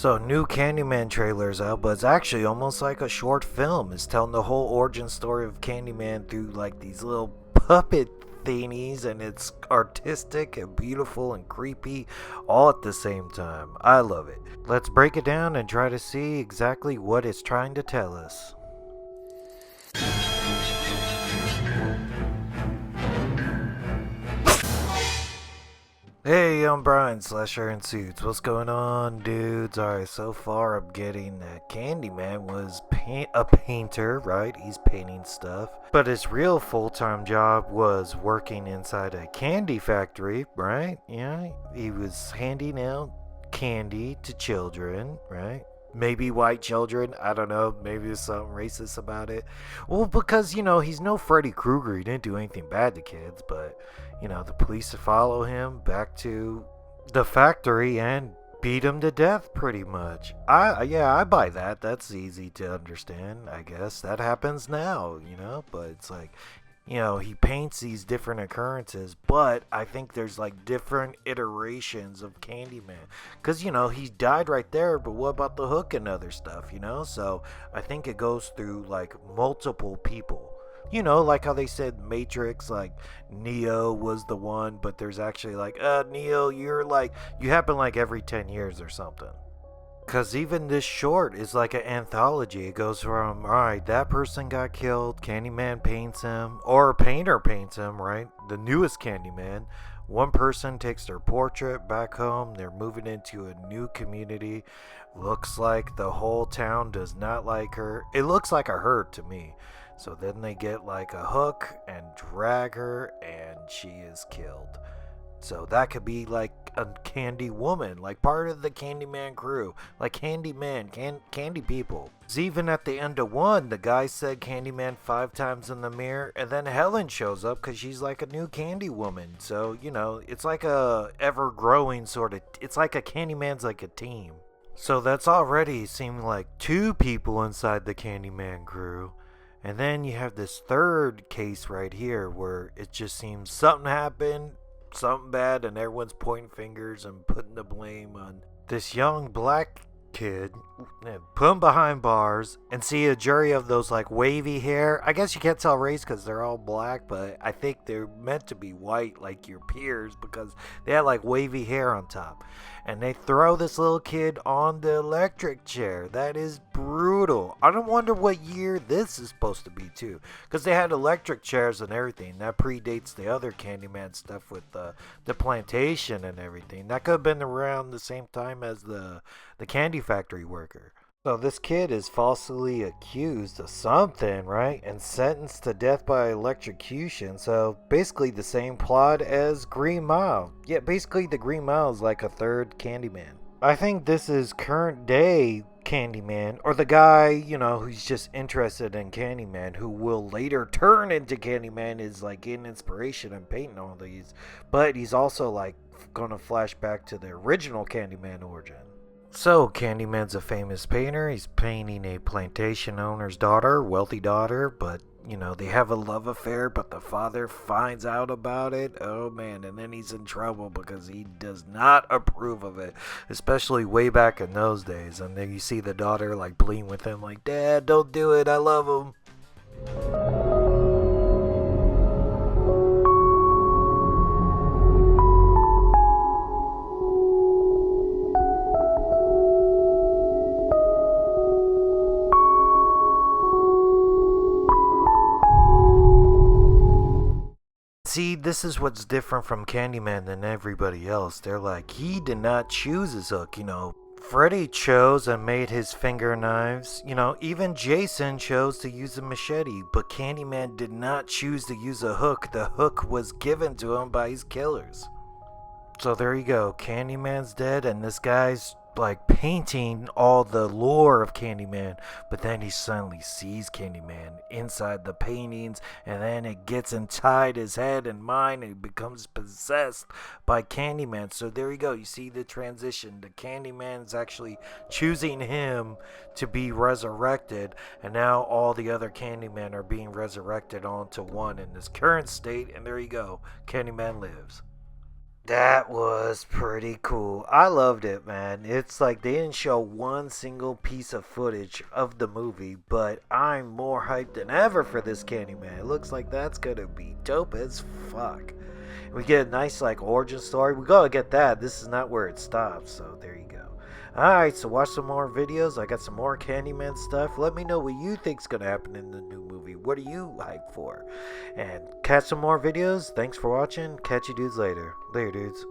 So, new Candyman trailer's out, but it's actually almost like a short film. It's telling the whole origin story of Candyman through like these little puppet thingies, and it's artistic and beautiful and creepy all at the same time. I love it. Let's break it down and try to see exactly what it's trying to tell us. Hey, I'm Brian, Slasher in Suits. What's going on, dudes? Alright, so far I'm getting that Candyman was a painter, right? He's painting stuff. But his real full-time job was working inside a candy factory, right? Yeah, he was handing out candy to children, right? Maybe white children, I don't know, maybe there's something racist about it. Well, because, he's no Freddy Krueger, he didn't do anything bad to kids, but, the police follow him back to the factory and beat him to death, pretty much. I buy that, that's easy to understand, I guess. That happens now, but it's like, he paints these different occurrences, but I think there's like different iterations of Candyman. Because, he died right there, but what about the hook and other stuff, So I think it goes through like multiple people. Like how they said Matrix, like Neo was the one, but there's actually like, Neo, you happen like every 10 years or something. Because even this short is like an anthology. It goes from, alright, that person got killed, Candyman paints him, or a painter paints him, right? The newest Candyman. One person takes their portrait back home, they're moving into a new community. Looks like the whole town does not like her. It looks like a her to me. So then they get like a hook and drag her, and she is killed. So that could be like a candy woman, like part of the Candyman crew, like Candyman, candy people. Even at the end of one, the guy said Candyman 5 times in the mirror, and then Helen shows up because she's like a new candy woman. So, it's like a ever-growing sort of, it's like a Candyman's like a team. So that's already seeming like 2 people inside the Candyman crew. And then you have this third case right here where it just seems something happened, something bad, and everyone's pointing fingers and putting the blame on this young black kid, put him behind bars, and see a jury of those like wavy hair. I guess you can't tell race because they're all black, but I think they're meant to be white like your peers because they had like wavy hair on top. And they throw this little kid on the electric chair. That is brutal. I don't wonder what year this is supposed to be too, because they had electric chairs and everything. That predates the other Candyman stuff with the plantation and everything. That could have been around the same time as the candy factory worker. So this kid is falsely accused of something, right? And sentenced to death by electrocution. So basically the same plot as Green Mile. Yeah, basically the Green Mile is like a third Candyman. I think this is current day Candyman, or the guy, who's just interested in Candyman, who will later turn into Candyman, is like getting inspiration and painting all these. But he's also like gonna flash back to the original Candyman origin. So, Candyman's a famous painter. He's painting a plantation owner's daughter, wealthy daughter, but, they have a love affair, but the father finds out about it. Oh, man, and then he's in trouble because he does not approve of it, especially way back in those days. And then you see the daughter, like, pleading with him, like, Dad, don't do it, I love him. See, this is what's different from Candyman than everybody else. They're like, he did not choose his hook, Freddy chose and made his finger knives. Even Jason chose to use a machete, but Candyman did not choose to use a hook. The hook was given to him by his killers. So there you go. Candyman's dead, and this guy's like painting all the lore of Candyman, but then he suddenly sees Candyman inside the paintings, and then it gets inside his head and mind, and he becomes possessed by Candyman. So there you go. You see the transition. The Candyman is actually choosing him to be resurrected, and now all the other Candymen are being resurrected onto one in this current state, and there you go. Candyman lives. That was pretty cool. I loved it, man. It's like they didn't show one single piece of footage of the movie, but I'm more hyped than ever for this Candyman. It looks like that's gonna be dope as fuck. We get a nice like origin story. We gotta get that. This is not where it stops, so there you go. Alright, so watch some more videos. I got some more Candyman stuff. Let me know what you think's gonna happen in the new movie. What are you hyped for? And catch some more videos. Thanks for watching. Catch you dudes later. Later, dudes.